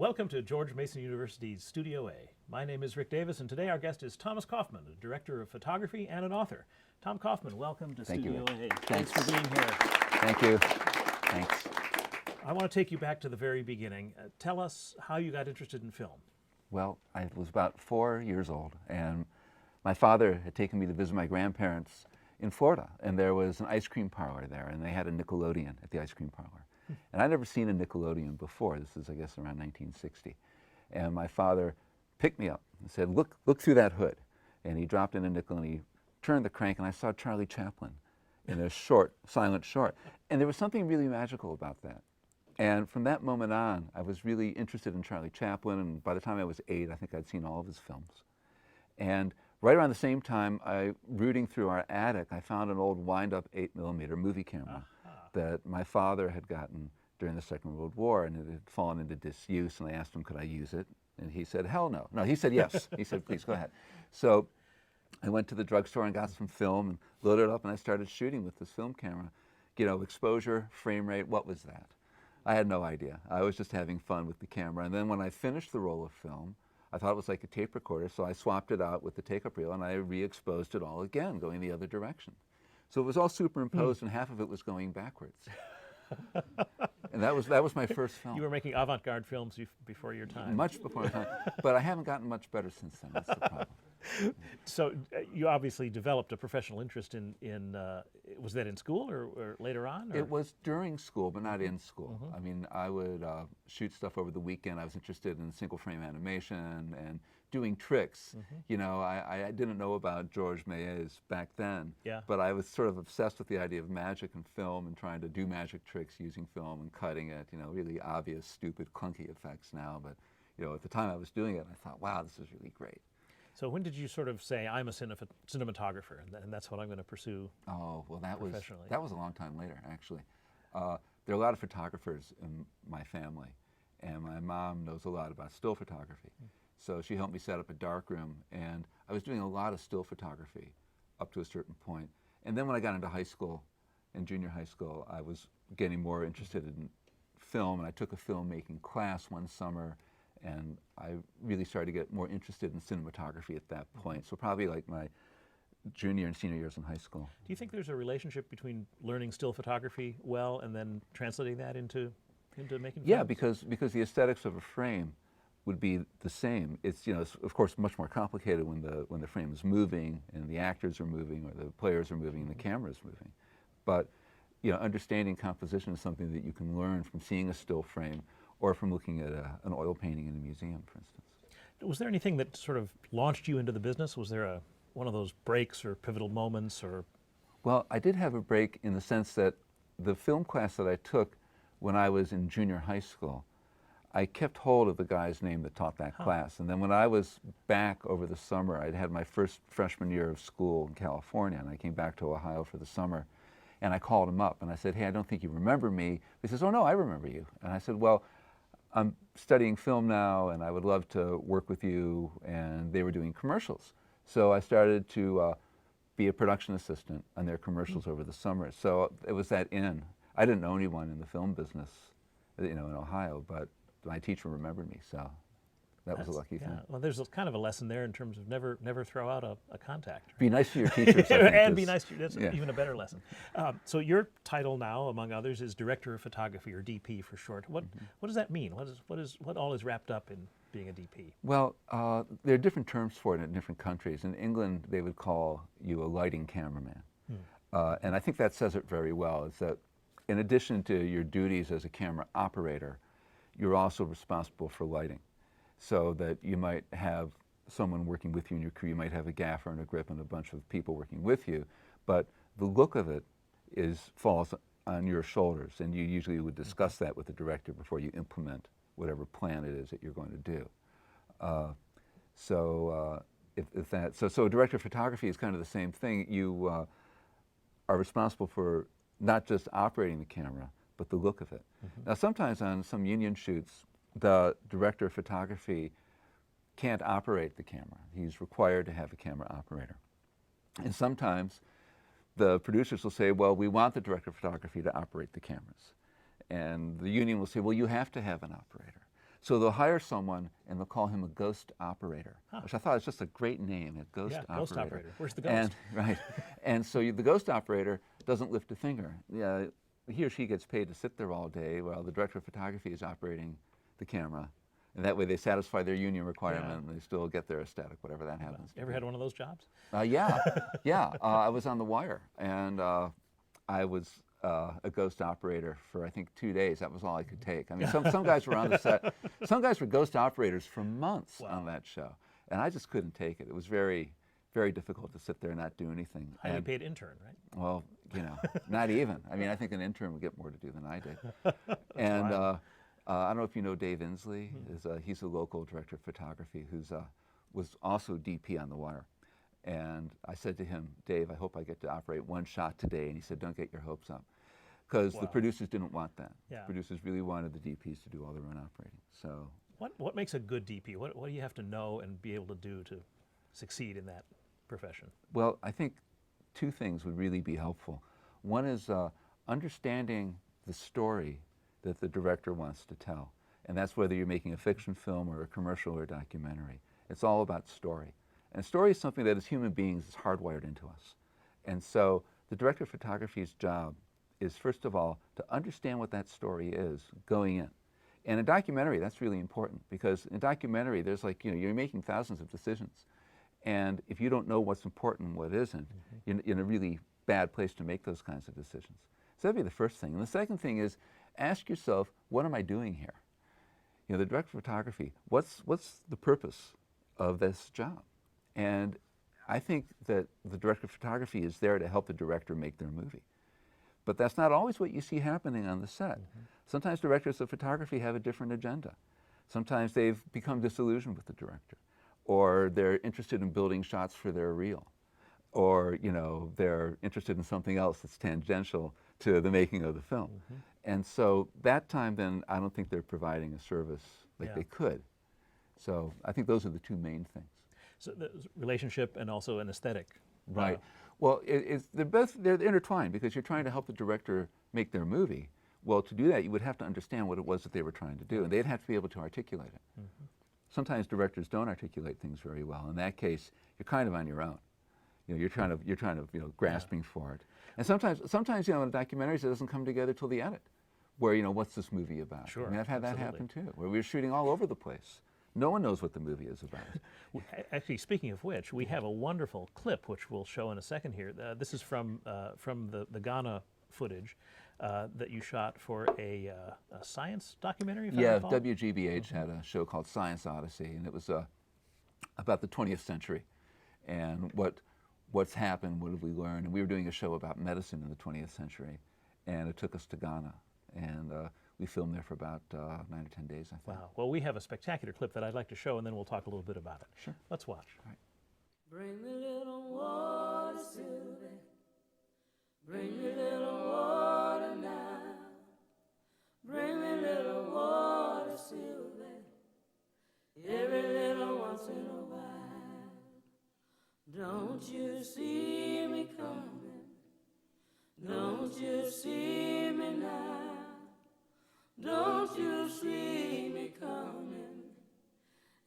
Welcome to George Mason University's Studio A. My name is Rick Davis, and today our guest is Thomas Kaufman, a director of photography and an author. Tom Kaufman, welcome to Thank Studio you. A. Thanks for being here. Thank you. Thanks. I want to take you back to the very beginning. Tell us how you got interested in film. Well, I was about 4 years old, and my father had taken me to visit my grandparents in Florida, and there was an ice cream parlor there, and they had a Nickelodeon at the ice cream parlor. And I'd never seen a Nickelodeon before. This is, I guess, around 1960. And my father picked me up and said, look through that hood. And he dropped in a nickel and he turned the crank, and I saw Charlie Chaplin in a short, silent short. And there was something really magical about that. And from that moment on, I was really interested in Charlie Chaplin, and by the time I was 8, I think I'd seen all of his films. And right around the same time, rooting through our attic, I found an old wind-up 8mm movie camera that my father had gotten during the Second World War, and it had fallen into disuse, and I asked him, could I use it? And he said, hell no. No, he said yes. He said, please, go ahead. So I went to the drugstore and got some film and loaded it up, and I started shooting with this film camera. You know, exposure, frame rate, what was that? I had no idea. I was just having fun with the camera. And then when I finished the roll of film, I thought it was like a tape recorder, so I swapped it out with the take-up reel, and I re-exposed it all again, going the other direction. So it was all superimposed, and half of it was going backwards. And that was my first film. You were making avant-garde films before your time. Much before my time, but I haven't gotten much better since then. That's the problem. So you obviously developed a professional interest in was that in school or later on? Or? It was during school, but not in school. I mean, I would shoot stuff over the weekend. I was interested in single frame animation and doing tricks. You know, I didn't know about Georges Méliès back then, but I was sort of obsessed with the idea of magic and film and trying to do magic tricks using film and cutting it, you know, really obvious, stupid, clunky effects now. But, you know, at the time I was doing it, I thought, wow, this is really great. So when did you sort of say, I'm a cinematographer, and that's what I'm going to pursue professionally? That was a long time later, actually. There are a lot of photographers in my family, and my mom knows a lot about still photography. So she helped me set up a darkroom, and I was doing a lot of still photography up to a certain point. And then when I got into high school, in junior high school, I was getting more interested in film, and I took a filmmaking class one summer, and I really started to get more interested in cinematography at that point. So probably like my junior and senior years in high school. Do you think there's a relationship between learning still photography well and then translating that into making films? Yeah, because the aesthetics of a frame would be the same. It's, you know, it's of course much more complicated when the frame is moving and the actors are moving or the players are moving and the camera is moving. But, you know, understanding composition is something that you can learn from seeing a still frame or from looking at an oil painting in a museum, for instance. Was there anything that sort of launched you into the business? Was there one of those breaks or pivotal moments? Or? Well, I did have a break in the sense that the film class that I took when I was in junior high school, I kept hold of the guy's name that taught that class. And then when I was back over the summer, I'd had my first freshman year of school in California, and I came back to Ohio for the summer. And I called him up and I said, hey, I don't think you remember me. He says, oh no, I remember you. And I said, well, I'm studying film now and I would love to work with you. And they were doing commercials. So I started to be a production assistant on their commercials over the summer. So it was that in. I didn't know anyone in the film business, you know, in Ohio, but my teacher remembered me, so that was a lucky thing. Well, there's kind of a lesson there in terms of never throw out a contact. Right? Be nice to your teachers. And be nice to that's even a better lesson. So your title now, among others, is Director of Photography, or DP for short. What does that mean? What all is wrapped up in being a DP? Well, there are different terms for it in different countries. In England, they would call you a lighting cameraman. And I think that says it very well. It's that in addition to your duties as a camera operator, you're also responsible for lighting. So that you might have someone working with you in your crew, you might have a gaffer and a grip and a bunch of people working with you, but the look of it falls on your shoulders, and you usually would discuss that with the director before you implement whatever plan it is that you're going to do. So director of photography is kind of the same thing. You are responsible for not just operating the camera, but the look of it. Now sometimes on some union shoots, the director of photography can't operate the camera. He's required to have a camera operator. And sometimes the producers will say, well, we want the director of photography to operate the cameras. And the union will say, well, you have to have an operator. So they'll hire someone and they'll call him a ghost operator, Huh. which I thought was just a great name, a ghost operator. Ghost operator. Where's the ghost? And, right. And so the ghost operator doesn't lift a finger. Yeah, he or she gets paid to sit there all day while the director of photography is operating the camera. And that way they satisfy their union requirement and they still get their aesthetic, whatever that happens. You ever had one of those jobs? Yeah. I was on The Wire, and I was a ghost operator for I think 2 days. That was all I could take. I mean, some guys were on the set. Some guys were ghost operators for months on that show, and I just couldn't take it. It was very, very difficult to sit there and not do anything. Highly paid intern, right? Well, not even. I mean, I think an intern would get more to do than I did. And I don't know if you know Dave Inslee. He's a local director of photography who's was also DP on The Wire. And I said to him, Dave, I hope I get to operate one shot today. And he said, don't get your hopes up. Because the producers didn't want that. Yeah. The producers really wanted the DPs to do all their own operating. So what makes a good DP? What do you have to know and be able to do to succeed in that profession? Well, I think two things would really be helpful. One is understanding the story that the director wants to tell. And that's whether you're making a fiction film or a commercial or a documentary. It's all about story. And story is something that as human beings is hardwired into us. And so the director of photography's job is, first of all, to understand what that story is going in. And in documentary, that's really important, because in documentary, there's you're making thousands of decisions. And if you don't know what's important and what isn't, you're in a really bad place to make those kinds of decisions. So that'd be the first thing. And the second thing is, ask yourself, what am I doing here? The director of photography, what's the purpose of this job? And I think that the director of photography is there to help the director make their movie. But that's not always what you see happening on the set. Sometimes directors of photography have a different agenda. Sometimes they've become disillusioned with the director, or they're interested in building shots for their reel, or they're interested in something else that's tangential to the making of the film. And so that time, then, I don't think they're providing a service like they could. So I think those are the two main things. So the relationship and also an aesthetic. Right. Well, they're intertwined, because you're trying to help the director make their movie. Well, to do that, you would have to understand what it was that they were trying to do, and they'd have to be able to articulate it. Sometimes directors don't articulate things very well. In that case, you're kind of on your own. You're trying to grasping for it. And sometimes in documentaries, it doesn't come together till the edit, where what's this movie about? Sure, I mean, I've had that happen too, where we were shooting all over the place. No one knows what the movie is about. Actually, speaking of which, we have a wonderful clip which we'll show in a second here. This is from the Ghana footage that you shot for a science documentary. If I recall? WGBH had a show called Science Odyssey, and it was about the 20th century and what's happened, what have we learned. And we were doing a show about medicine in the 20th century, and it took us to Ghana. And we filmed there for about 9 or 10 days, I think. Wow. Well, we have a spectacular clip that I'd like to show, and then we'll talk a little bit about it. Sure. Let's watch. All right. Bring me little water, Sylvie. Bring me little water now. Bring me little water, Sylvie. Every little once in a while. Don't you see me coming? Don't you see me now? Don't you see me coming?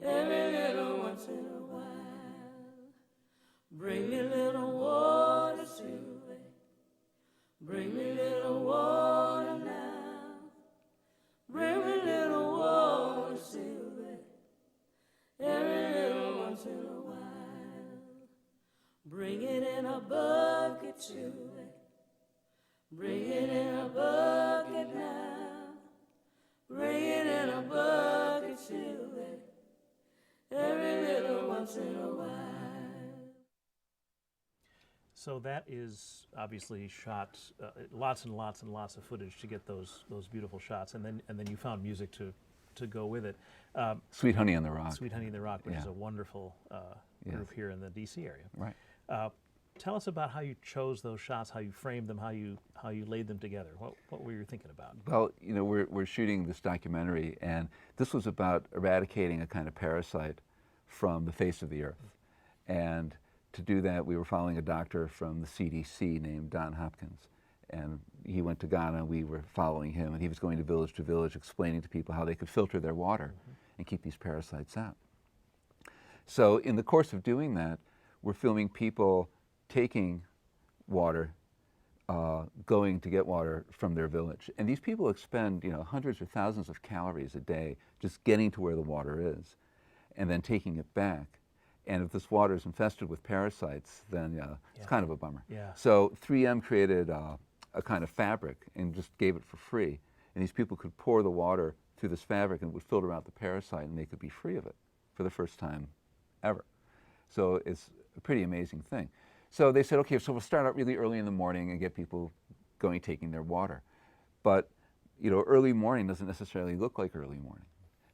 Every little once in a while. Bring me little water, Sylvie. Bring me little water now. Bring me little water, Sylvie. Every little once in a while. Bring it in a bucket, Sylvie. Bring it in a bucket now. Bring it in a bucket, Sylvie. Every little once in a while. So that is obviously shot lots and lots and lots of footage to get those beautiful shots, and then you found music to go with it. Sweet Honey on the Rock. Sweet Honey in the Rock, which is a wonderful group here in the D.C. area. Right. Tell us about how you chose those shots, how you framed them, how you laid them together. What were you thinking about? Well, we're shooting this documentary, and this was about eradicating a kind of parasite from the face of the earth. And to do that, we were following a doctor from the CDC named Don Hopkins. And he went to Ghana, we were following him, and he was going to village, explaining to people how they could filter their water and keep these parasites out. So in the course of doing that, we're filming people taking water, going to get water from their village. And these people expend, hundreds or thousands of calories a day just getting to where the water is and then taking it back. And if this water is infested with parasites, then it's kind of a bummer. Yeah. So 3M created a kind of fabric and just gave it for free. And these people could pour the water through this fabric and it would filter out the parasite and they could be free of it for the first time ever. So it's a pretty amazing thing. So they said, okay, so we'll start out really early in the morning and get people going, taking their water. But, early morning doesn't necessarily look like early morning.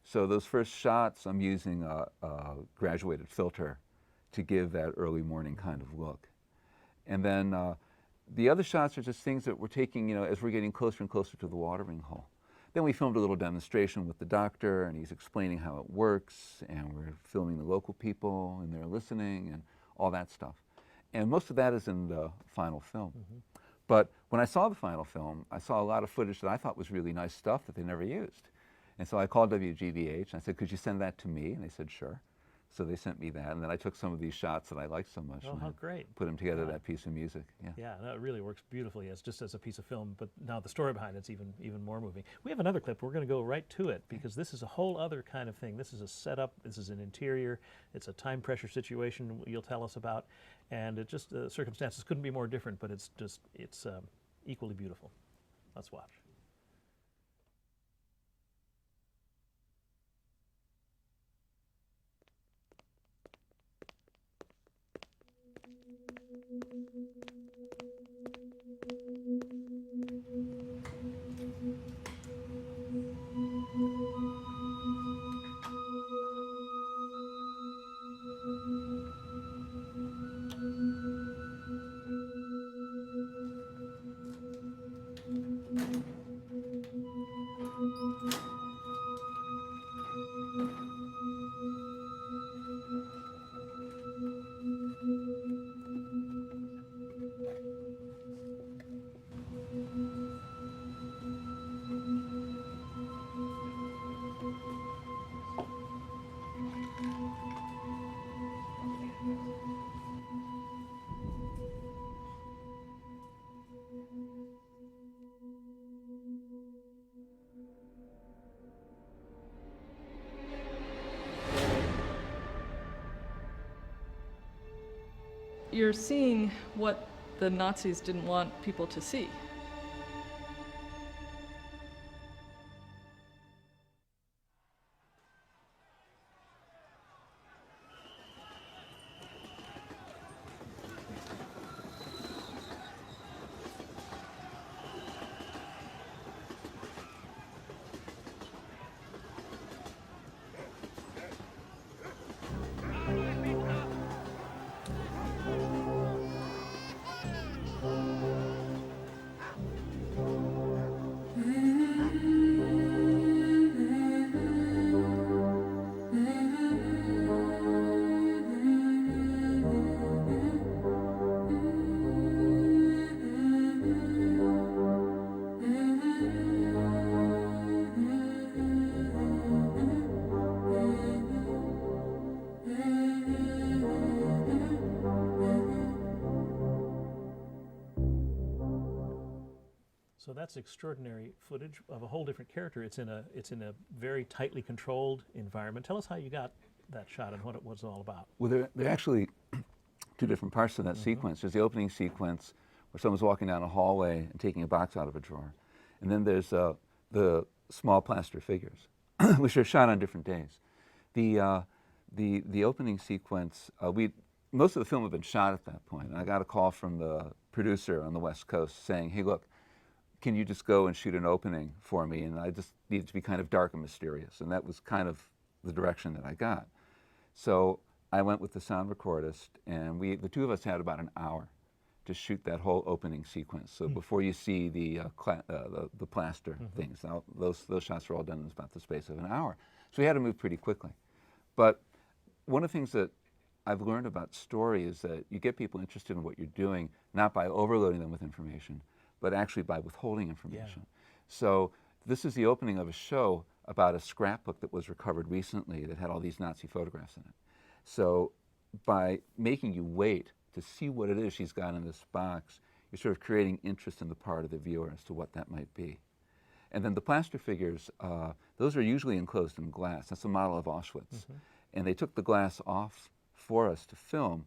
So those first shots, I'm using a graduated filter to give that early morning kind of look. And then the other shots are just things that we're taking, as we're getting closer and closer to the watering hole. Then we filmed a little demonstration with the doctor, and he's explaining how it works, and we're filming the local people, and they're listening, and all that stuff. And most of that is in the final film. But when I saw the final film, I saw a lot of footage that I thought was really nice stuff that they never used. And so I called WGBH and I said, could you send that to me? And they said, sure. So they sent me that. And then I took some of these shots that I liked so much Oh, and how then great. put them together, that piece of music. Yeah. Yeah, no, it really works beautifully as just as a piece of film, but now the story behind it's even more moving. We have another clip. We're going to go right to it because this is a whole other kind of thing. This is a setup. This is an interior. It's a time pressure situation you'll tell us about, and it just circumstances couldn't be more different. But it's equally beautiful. Let's watch. You're seeing what the Nazis didn't want people to see. So that's extraordinary footage of a whole different character. It's in a very tightly controlled environment. Tell us how you got that shot and what it was all about. Well, there are actually two different parts to that sequence. There's the opening sequence where someone's walking down a hallway and taking a box out of a drawer. And then there's the small plaster figures, which are shot on different days. The opening sequence, most of the film had been shot at that point. And I got a call from the producer on the West Coast saying, hey, look, can you just go and shoot an opening for me? And I just needed to be kind of dark and mysterious. And that was kind of the direction that I got. So I went with the sound recordist, and the two of us had about an hour to shoot that whole opening sequence. So before you see the plaster things, now those shots were all done in about the space of an hour. So we had to move pretty quickly. But one of the things that I've learned about story is that you get people interested in what you're doing, not by overloading them with information, but actually by withholding information. So this is the opening of a show about a scrapbook that was recovered recently that had all these Nazi photographs in it. So by making you wait to see what it is she's got in this box, you're sort of creating interest in the part of the viewer as to what that might be. And then the plaster figures, those are usually enclosed in glass. That's a model of Auschwitz. And they took the glass off for us to film,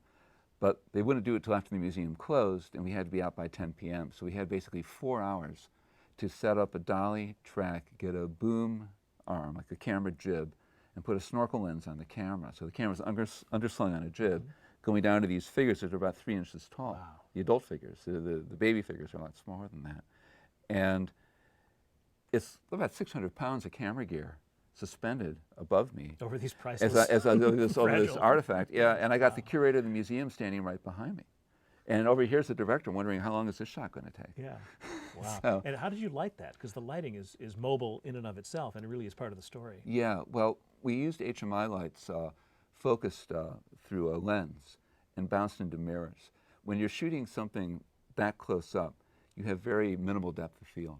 but they wouldn't do it till after the museum closed, and we had to be out by 10 p.m. So we had basically 4 hours to set up a dolly track, get a boom arm, like a camera jib, and put a snorkel lens on the camera. So the camera's underslung on a jib, going down to these figures that are about 3 inches tall. Wow. The adult figures. The baby figures are a lot smaller than that. And it's about 600 pounds of camera gear suspended above me Over these priceless, over this fragile- artifact. Yeah, and I got the curator of the museum standing right behind me. And over here's the director wondering, how long is this shot going to take? Yeah. Wow. So- And how did you light that? Because the lighting is mobile in and of itself, and it really is part of the story. Yeah, well, we used HMI lights focused through a lens and bounced into mirrors. When you're shooting something that close up, you have very minimal depth of field.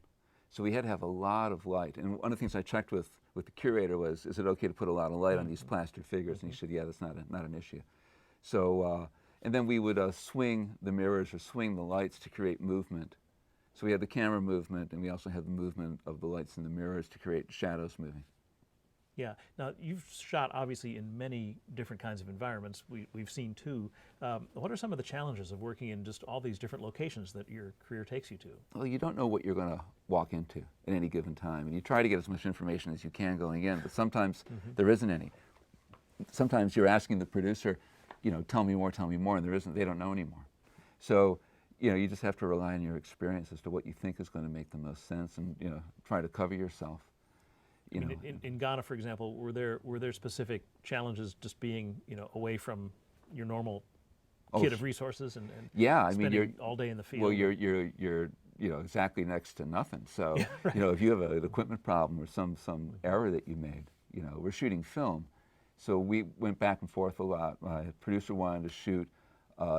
So we had to have a lot of light. And one of the things I checked with the curator was, is it okay to put a lot of light on these plaster figures? And he said, yeah, that's not an issue. So, and then we would swing the mirrors or swing the lights to create movement. So we had the camera movement, and we also had the movement of the lights in the mirrors to create shadows moving. Yeah. Now, you've shot obviously in many different kinds of environments. We've seen too. What are some of the challenges of working in just all these different locations that your career takes you to? Well, you don't know what you're going to walk into at any given time. And you try to get as much information as you can going in, but sometimes there isn't any. Sometimes you're asking the producer, you know, tell me more, and there isn't. They don't know anymore. So, you know, you just have to rely on your experience as to what you think is going to make the most sense, and, you know, try to cover yourself. I mean, in Ghana, for example, were there specific challenges just being, you know, away from your normal kit of resources and yeah, I mean, spending you're all day in the field? Well, you're you know, exactly next to nothing. So you know, if you have an equipment problem or some error that you made, you know, we're shooting film, so we went back and forth a lot. My producer wanted to shoot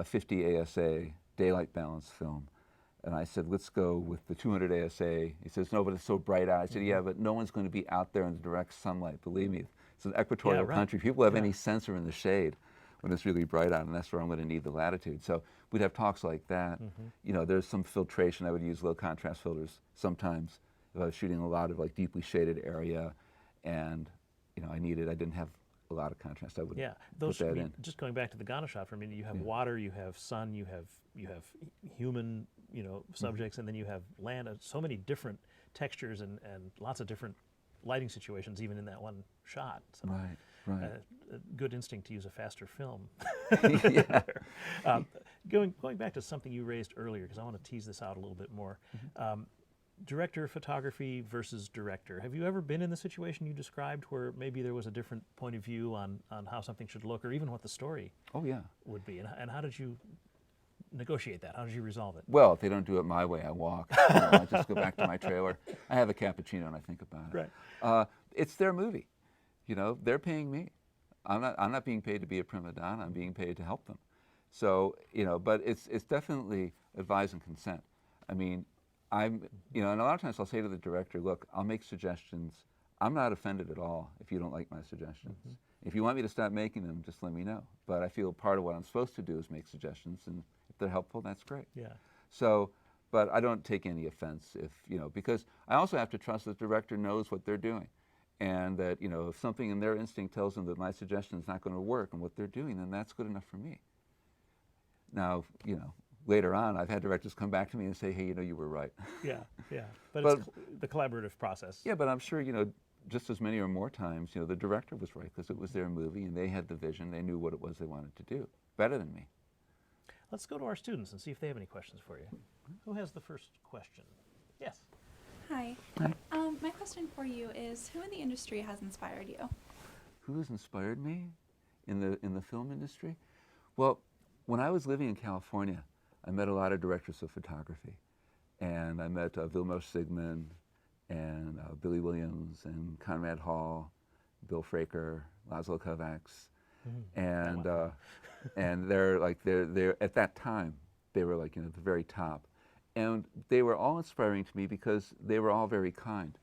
50 ASA daylight balance film. And I said, let's go with the 200 ASA. He says, no, but it's so bright out. I said, yeah, but no one's going to be out there in the direct sunlight. Believe me, it's an equatorial country. People have any sensor in the shade when it's really bright out, and that's where I'm going to need the latitude. So we'd have talks like that. You know, there's some filtration. I would use low contrast filters sometimes if I was shooting a lot of like deeply shaded area, and you know, I didn't have a lot of contrast. I would those. put that I mean, in. Just going back to the Ghana shot for a minute, you have water, you have sun, you have human, you know, subjects, and then you have land. So many different textures and lots of different lighting situations, even in that one shot. So, Right. a good instinct to use a faster film. Yeah. Going back to something you raised earlier, because I want to tease this out a little bit more. Director of photography versus director. Have you ever been in the situation you described where maybe there was a different point of view on how something should look, or even what the story Oh yeah. would be? And how did you negotiate that? How did you resolve it? Well, if they don't do it my way, I walk. You know, I just go back to my trailer. I have a cappuccino and I think about it. Right. It's their movie. You know, they're paying me. I'm not being paid to be a prima donna. I'm being paid to help them. So, you know, but it's definitely advise and consent. I mean, you know, and a lot of times I'll say to the director, look, I'll make suggestions. I'm not offended at all if you don't like my suggestions. If you want me to stop making them, just let me know. But I feel part of what I'm supposed to do is make suggestions, and if they're helpful, that's great. Yeah. So, but I don't take any offense if, you know, because I also have to trust that the director knows what they're doing. And that, you know, if something in their instinct tells them that my suggestion is not going to work and what they're doing, then that's good enough for me. Now, you know, later on, I've had directors come back to me and say, hey, you know, you were right. Yeah. But But- it's the collaborative process. Yeah, but I'm sure, you know, just as many or more times, you know, the director was right because it was their movie and they had the vision. They knew what it was they wanted to do better than me. Let's go to our students and see if they have any questions for you. Who has the first question? Yes. Hi. My question for you is, who in the industry has inspired you? Who has inspired me in the film industry? Well, when I was living in California, I met a lot of directors of photography. And I met Vilmos Zsigmond and Billy Williams and Conrad Hall, Bill Fraker, Laszlo Kovacs. And and they're at that time, they were like, you know, at the very top. And they were all inspiring to me because they were all very kind.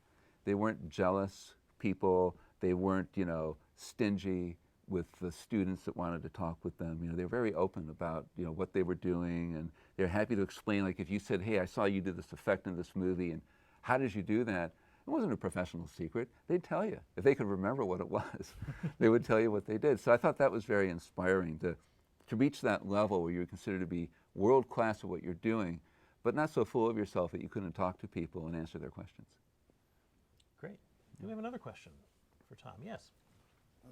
They weren't jealous people. They weren't, you know, stingy with the students that wanted to talk with them. You know, they were very open about, you know, what they were doing, and they're happy to explain. Like if you said, hey, I saw you did this effect in this movie, and how did you do that? It wasn't a professional secret. They'd tell you. If they could remember what it was, they would tell you what they did. So I thought that was very inspiring to reach that level where you're considered to be world-class at what you're doing, but not so full of yourself that you couldn't talk to people and answer their questions. Great. Do we have another question for Tom? Yes.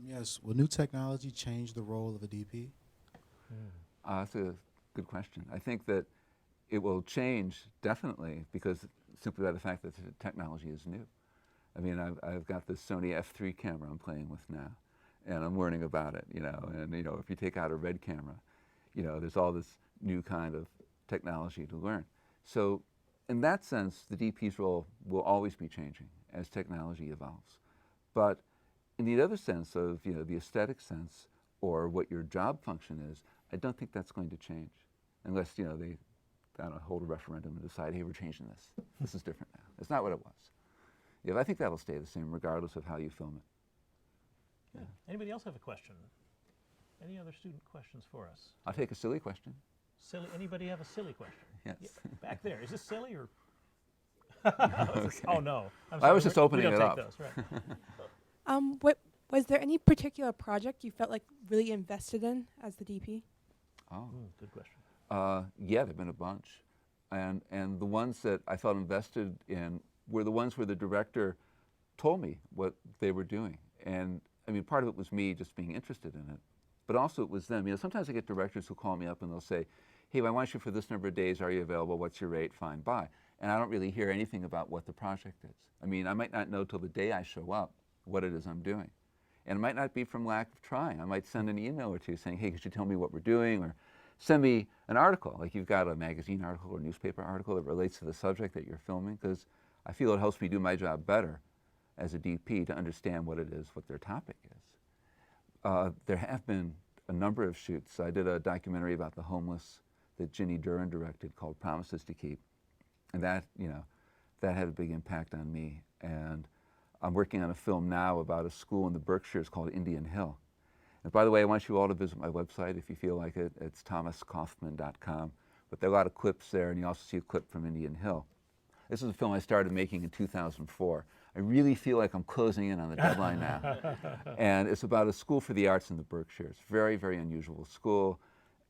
Yes. Will new technology change the role of a DP? That's a good question. I think that it will change definitely because simply by the fact that the technology is new. I mean, I've got this Sony F3 camera I'm playing with now, and I'm learning about it, you know, and you know, if you take out a RED camera, you know, there's all this new kind of technology to learn. So in that sense, the DP's role will always be changing as technology evolves. But in the other sense of, you know, the aesthetic sense or what your job function is, I don't think that's going to change unless, you know, they, I don't know, hold a referendum and decide, hey, we're changing this. This is different now. It's not what it was. Yeah, I think that'll stay the same regardless of how you film it. Yeah. Anybody else have a question? Any other student questions for us? I'll take a silly question. Silly. Anybody have a silly question? Yes. Yeah, back there. Is this silly or? Oh no. I'm I sorry, was just we opening don't it take up. Those, right. What was there any particular project you felt like really invested in as the DP? Oh. Good question. Yeah, there've been a bunch. And the ones that I felt invested in were the ones where the director told me what they were doing. And I mean, part of it was me just being interested in it, but also it was them. You know, sometimes I get directors who call me up and they'll say, hey, I want you for this number of days. Are you available? What's your rate? Fine, bye. And I don't really hear anything about what the project is. I mean, I might not know till the day I show up what it is I'm doing. And it might not be from lack of trying. I might send an email or two saying, hey, could you tell me what we're doing? Or send me an article, like you've got a magazine article or newspaper article that relates to the subject that you're filming, because I feel it helps me do my job better as a DP to understand what it is, what their topic is. There have been a number of shoots. I did a documentary about the homeless that Ginny Duran directed called Promises to Keep. And that, you know, that had a big impact on me. And I'm working on a film now about a school in the Berkshires called Indian Hill. And by the way, I want you all to visit my website if you feel like it. It's thomaskaufman.com. But there are a lot of clips there, and you also see a clip from Indian Hill. This is a film I started making in 2004. I really feel like I'm closing in on the deadline now. And it's about a school for the arts in the Berkshires. Very, very unusual school.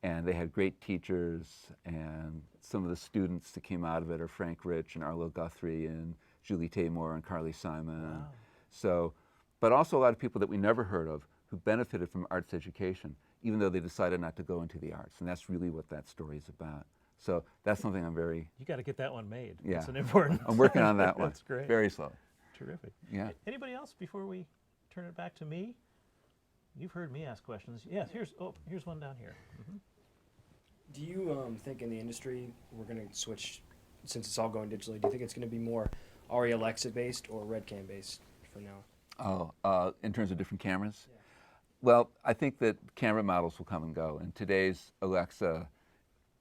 And they had great teachers, and some of the students that came out of it are Frank Rich and Arlo Guthrie and Julie Taymor and Carly Simon. Wow. So, but also a lot of people that we never heard of who benefited from arts education, even though they decided not to go into the arts. And that's really what that story is about. So that's something I'm very... You got to get that one made. Yeah. It's an important. I'm working on that one. That's great. Very slowly. Terrific. Yeah. Anybody else before we turn it back to me? You've heard me ask questions. Yes, here's one down here. Mm-hmm. Do you think in the industry we're going to switch, since it's all going digitally, do you think it's going to be more ARRI Alexa based or RedCam based for now? Oh, in terms of different cameras? Yeah. Well, I think that camera models will come and go, and today's Alexa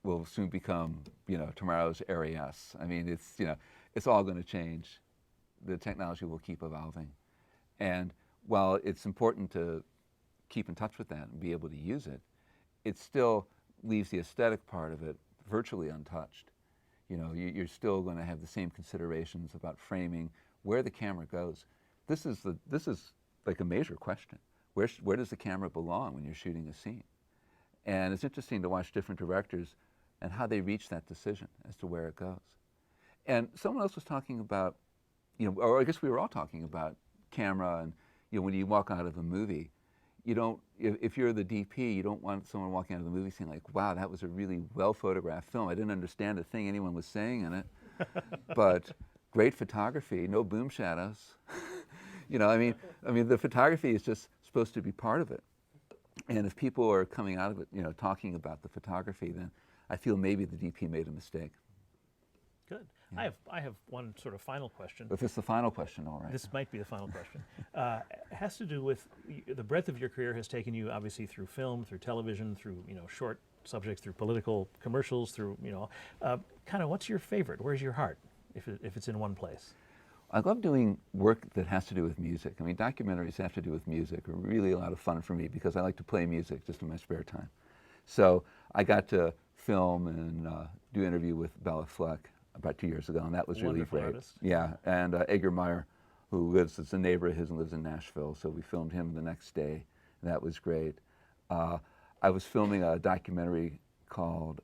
will soon become, you know, tomorrow's ARRI S. I mean, it's, you know, it's all going to change. The technology will keep evolving. And while it's important to keep in touch with that and be able to use it, it still leaves the aesthetic part of it virtually untouched. You know, you're still going to have the same considerations about framing, where the camera goes. This is like a major question. Where does the camera belong when you're shooting a scene? And it's interesting to watch different directors and how they reach that decision as to where it goes. And someone else was talking about, you know, or I guess we were all talking about camera, and, you know, when you walk out of a movie, you don't, if you're the DP, you don't want someone walking out of the movie saying like, wow, that was a really well photographed film. I didn't understand a thing anyone was saying in it, but great photography, no boom shadows. You know, I mean, the photography is just supposed to be part of it. And if people are coming out of it, you know, talking about the photography, then I feel maybe the DP made a mistake. Good. Yeah. I have one sort of final question. If it's the final question, all right. This might be the final question. It has to do with the breadth of your career has taken you obviously through film, through television, through, you know, short subjects, through political commercials, through, kind of what's your favorite? Where's your heart if it's in one place? I love doing work that has to do with music. I mean, documentaries that have to do with music are really a lot of fun for me because I like to play music just in my spare time. So I got to film and do an interview with Bela Fleck about 2 years ago, and that was really Wonderful great. artist. Yeah, and Edgar Meyer, who it's a neighbor of his and lives in Nashville, so we filmed him the next day, and that was great. I was filming a documentary called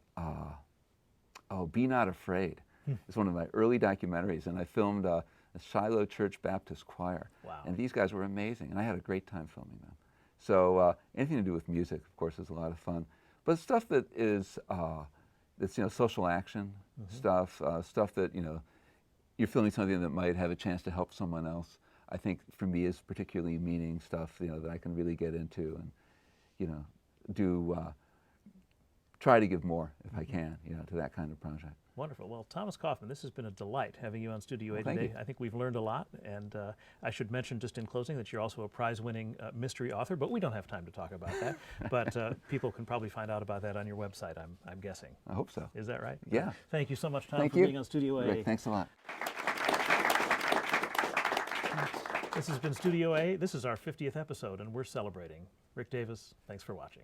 Be Not Afraid. It's one of my early documentaries, and I filmed the Shiloh Church Baptist Choir. Wow. And these guys were amazing, and I had a great time filming them. So anything to do with music, of course, is a lot of fun. But stuff that is that's social action stuff, stuff that you're filming something that might have a chance to help someone else. I think for me is particularly meaning stuff that I can really get into and do try to give more if I can to that kind of project. Wonderful. Well, Thomas Kaufman, this has been a delight having you on Studio A Well, thank today. you. I think we've learned a lot, and I should mention just in closing that you're also a prize-winning mystery author, but we don't have time to talk about that. But people can probably find out about that on your website, I'm guessing. I hope so. Is that right? Yeah. Thank you so much, Tom, Thank for you. being on Studio A. Rick, thanks a lot. This has been Studio A. This is our 50th episode, and we're celebrating. Rick Davis, thanks for watching.